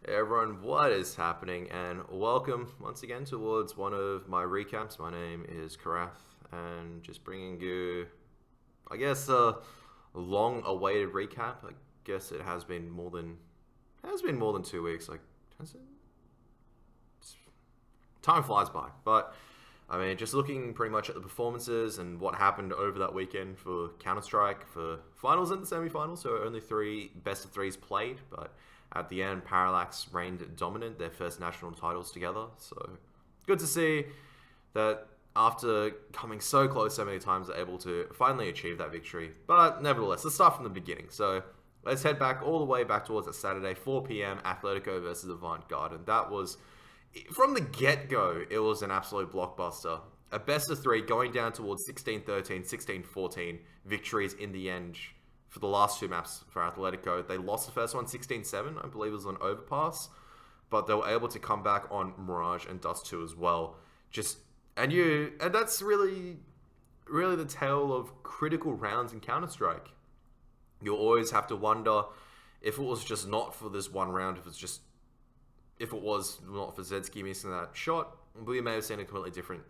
Hey everyone, what is happening? And welcome once again towards one of my recaps. My name is Karath, and just bringing you, I guess, a long-awaited recap. I guess it has been more than 2 weeks. Like, has it? Time flies by, but I mean, just looking pretty much at the performances and what happened over that weekend for Counter Strike for finals and the semi-finals. So only three best of threes played, but at the end, Parallax reigned dominant, their first national titles together. So good to see that after coming so close so many times, they're able to finally achieve that victory. But nevertheless, let's start from the beginning. So let's head back all the way back towards that Saturday, 4 p.m. Atletico versus Avantgarde, and that was from the get-go. It was an absolute blockbuster. A best of three going down towards 16-13, 16-14 victories in the end for the last two maps for Atletico. They lost the first one 16-7, I believe it was on Overpass, but they were able to come back on Mirage and Dust 2 as well. And that's really the tale of critical rounds in Counter-Strike. You'll always have to wonder if it was just not for this one round, if it was not for Zedski missing that shot, we may have seen a completely different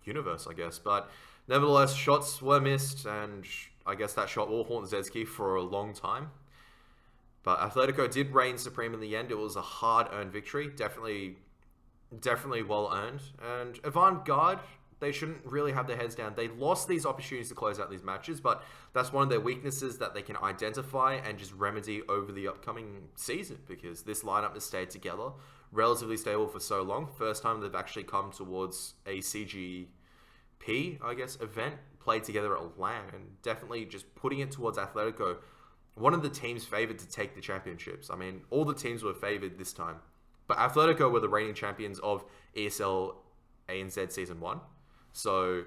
universe, I guess. But nevertheless, shots were missed, and I guess that shot will haunt Zedski for a long time. But Atletico did reign supreme in the end. It was a hard-earned victory, definitely well-earned. And Avantgarde, they shouldn't really have their heads down. They lost these opportunities to close out these matches, but that's one of their weaknesses that they can identify and just remedy over the upcoming season, because this lineup has stayed together, relatively stable for so long. First time they've actually come towards a CGP, I guess, event, played together at LAN, and definitely just putting it towards Atletico, one of the teams favored to take the championships. I mean, all the teams were favored this time, but Atletico were the reigning champions of ESL ANZ Season 1. So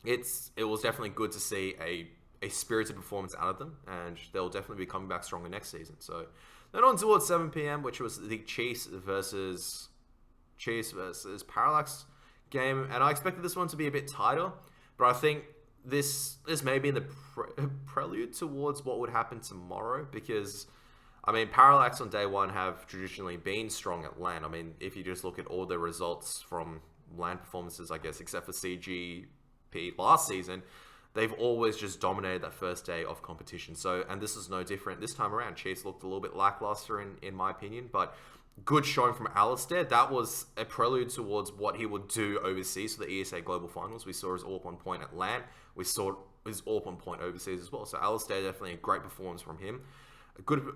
it was definitely good to see a spirited performance out of them, and they'll definitely be coming back stronger next season. So then on towards 7 p.m., which was the Chiefs versus Parallax game, and I expected this one to be a bit tighter, but I think this may be in the prelude towards what would happen tomorrow, because I mean, Parallax on day one have traditionally been strong at LAN. I mean, if you just look at all the results from LAN performances, I guess, except for CGP last season, they've always just dominated that first day of competition. So, and this is no different this time around. Chiefs looked a little bit lackluster in my opinion, but good showing from Alistair. That was a prelude towards what he would do overseas for the ESA Global Finals. We saw his AWP on point at LAN. We saw his AWP on point overseas as well. So Alistair, definitely a great performance from him. A good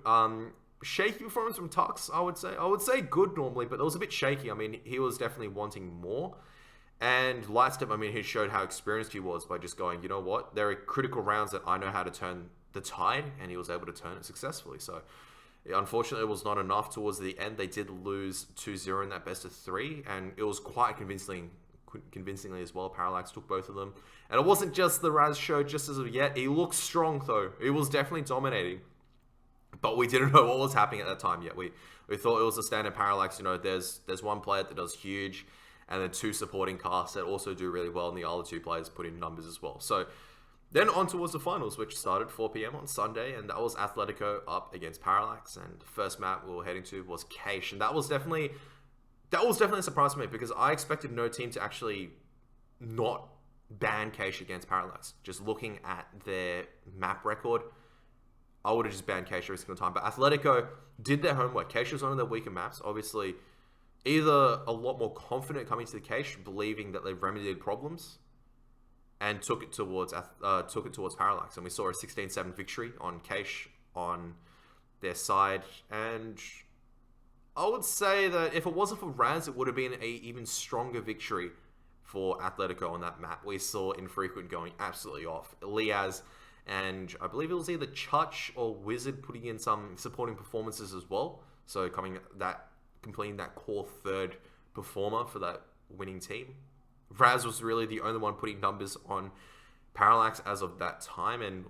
shaky performance from Tux, I would say. I would say good normally, but it was a bit shaky. I mean, he was definitely wanting more. And Lightstep, I mean, he showed how experienced he was by just going, you know what, there are critical rounds that I know how to turn the tide, and he was able to turn it successfully. So, unfortunately, it was not enough towards the end. They did lose 2-0 in that best of three, and it was quite convincingly as well. Parallax took both of them. And it wasn't just the Raz show just as of yet. He looked strong, though. He was definitely dominating. But we didn't know what was happening at that time yet. We thought it was a standard Parallax. You know, there's one player that does huge, and then two supporting casts that also do really well, and the other two players put in numbers as well. So then on towards the finals, which started 4 p.m. on Sunday, and that was Atletico up against Parallax. And the first map we were heading to was Cache, and that was definitely a surprise to me, because I expected no team to actually not ban Cache against Parallax. Just looking at their map record, I would have just banned Cache every single time. But Atletico did their homework. Cache was one of their weaker maps. Obviously, either a lot more confident coming to the Cache, believing that they've remedied problems, and took it towards Parallax. And we saw a 16-7 victory on Cache on their side. And I would say that if it wasn't for Raz, it would have been an even stronger victory for Atletico on that map. We saw Infrequent going absolutely off. Elias, and I believe it was either Chutch or Wizard putting in some supporting performances as well. So completing that core third performer for that winning team. Raz was really the only one putting numbers on Parallax as of that time, and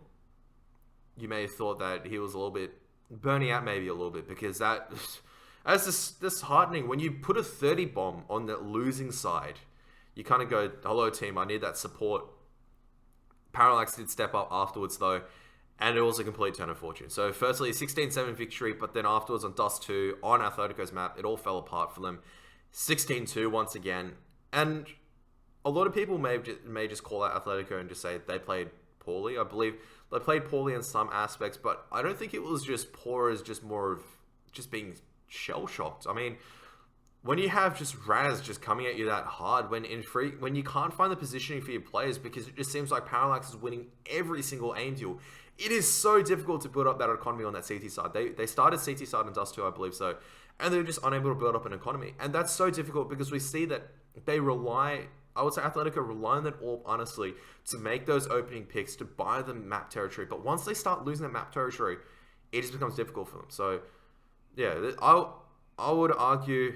you may have thought that he was a little bit burning out, maybe a little bit, because that's disheartening. When you put a 30 bomb on the losing side, you kind of go, hello team, I need that support. Parallax did step up afterwards though, And it was a complete turn of fortune. So firstly, a 16-7 victory, but then afterwards on Dust 2, on Atletico's map, it all fell apart for them. 16-2 once again. And a lot of people may just call out Atletico and just say they played poorly. I believe they played poorly in some aspects, but I don't think it was just poor as just more of just being shell-shocked. I mean, when you have just Raz just coming at you that hard, when you can't find the positioning for your players because it just seems like Parallax is winning every single aim duel, it is so difficult to build up that economy on that CT side. They started CT side in Dust 2, I believe so, and they're just unable to build up an economy. And that's so difficult because we see that they rely, I would say Atletico rely on that AWP, honestly, to make those opening picks, to buy the map territory. But once they start losing that map territory, it just becomes difficult for them. So, yeah, I would argue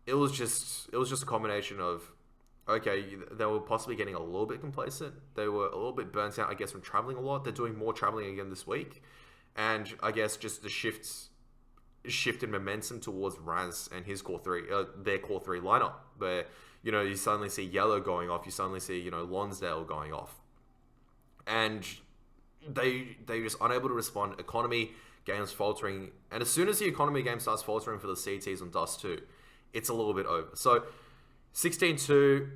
it was just a combination of, okay, they were possibly getting a little bit complacent. They were a little bit burnt out, I guess, from traveling a lot. They're doing more traveling again this week. And I guess just the shift in momentum towards Raz and his core three, their core three lineup, where, you suddenly see Yellow going off, you suddenly see, Lonsdale going off. And they just unable to respond. Economy games faltering. And as soon as the economy game starts faltering for the CTs on Dust 2, it's a little bit over. So 16-2,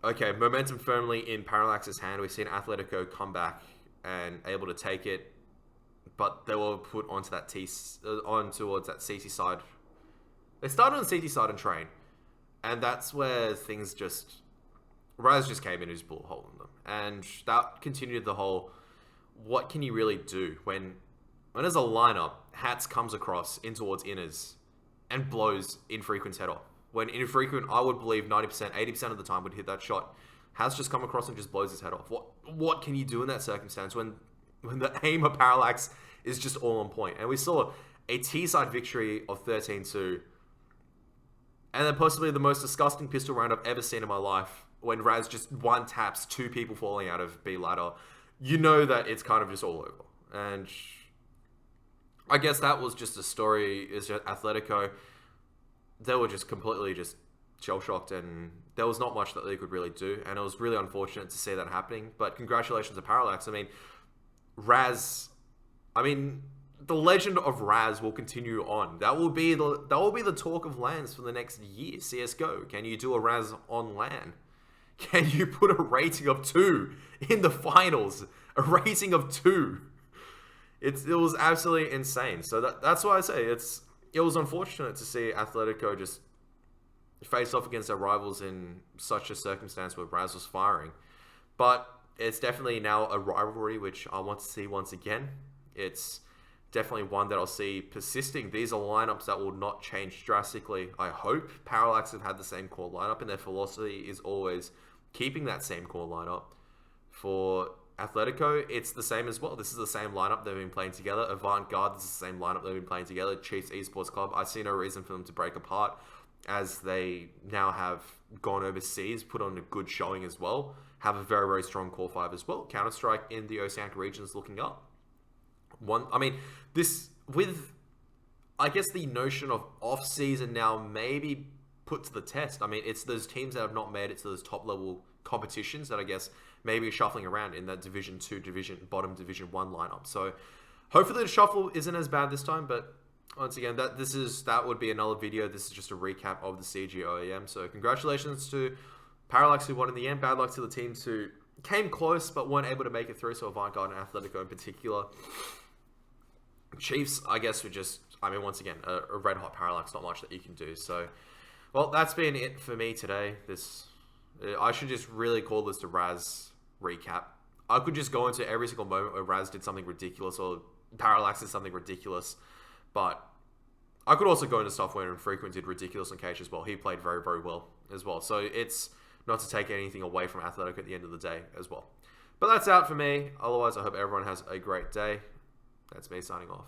okay, momentum firmly in Parallax's hand. We've seen Atletico come back and able to take it, but they were put onto that towards that CT side. They started on the CT side and train, and that's where things Raz just came in and just blew a hole in them. And that continued the whole, what can you really do when as a lineup, Hats comes across in towards inners and blows Infrequent's head off. When Infrequent, I would believe 90%, 80% of the time would hit that shot. Has just come across and just blows his head off. What can you do in that circumstance when the aim of Parallax is just all on point? And we saw a T-side victory of 13-2. And then possibly the most disgusting pistol round I've ever seen in my life, when Raz just one taps 2 people falling out of B ladder. You know that it's kind of just all over. And I guess that was just a story, is that Atletico, they were just completely just shell-shocked, and there was not much that they could really do, and it was really unfortunate to see that happening. But congratulations to Parallax. I mean, the legend of Raz will continue on. That will be the talk of LANs for the next year. CSGO. Can you do a Raz on LAN? Can you put a rating of 2 in the finals? A rating of 2. It was absolutely insane. So that's why I say it was unfortunate to see Atletico just face off against their rivals in such a circumstance where Raz was firing. But it's definitely now a rivalry which I want to see once again. It's definitely one that I'll see persisting. These are lineups that will not change drastically. I hope Parallax have had the same core lineup, and their philosophy is always keeping that same core lineup. For Atletico, it's the same as well. This is the same lineup they've been playing together. Avantgarde, this is the same lineup they've been playing together. Chiefs Esports Club, I see no reason for them to break apart, as they now have gone overseas, put on a good showing as well, have a very, very strong core 5 as well. Counter-Strike in the Oceanic region is looking up. I guess the notion of off-season now maybe put to the test. I mean, it's those teams that have not made it to those top-level competitions that I guess maybe shuffling around in that Division 2, bottom Division 1 lineup. So hopefully the shuffle isn't as bad this time, but once again, that would be another video. This is just a recap of the CG OEM. So congratulations to Parallax, who won in the end. Bad luck to the teams who came close but weren't able to make it through. So Avantgarde and Atletico in particular. Chiefs, I guess, were just, once again, a red-hot Parallax. Not much that you can do. So, well, that's been it for me today. I should just really call this the Raz recap. I could just go into every single moment where Raz did something ridiculous or Parallax did something ridiculous. But I could also go into stuff where Infrequent did ridiculous on Cage as well. He played very, very well as well. So it's not to take anything away from Atletico at the end of the day as well. But that's out for me. Otherwise, I hope everyone has a great day. That's me signing off.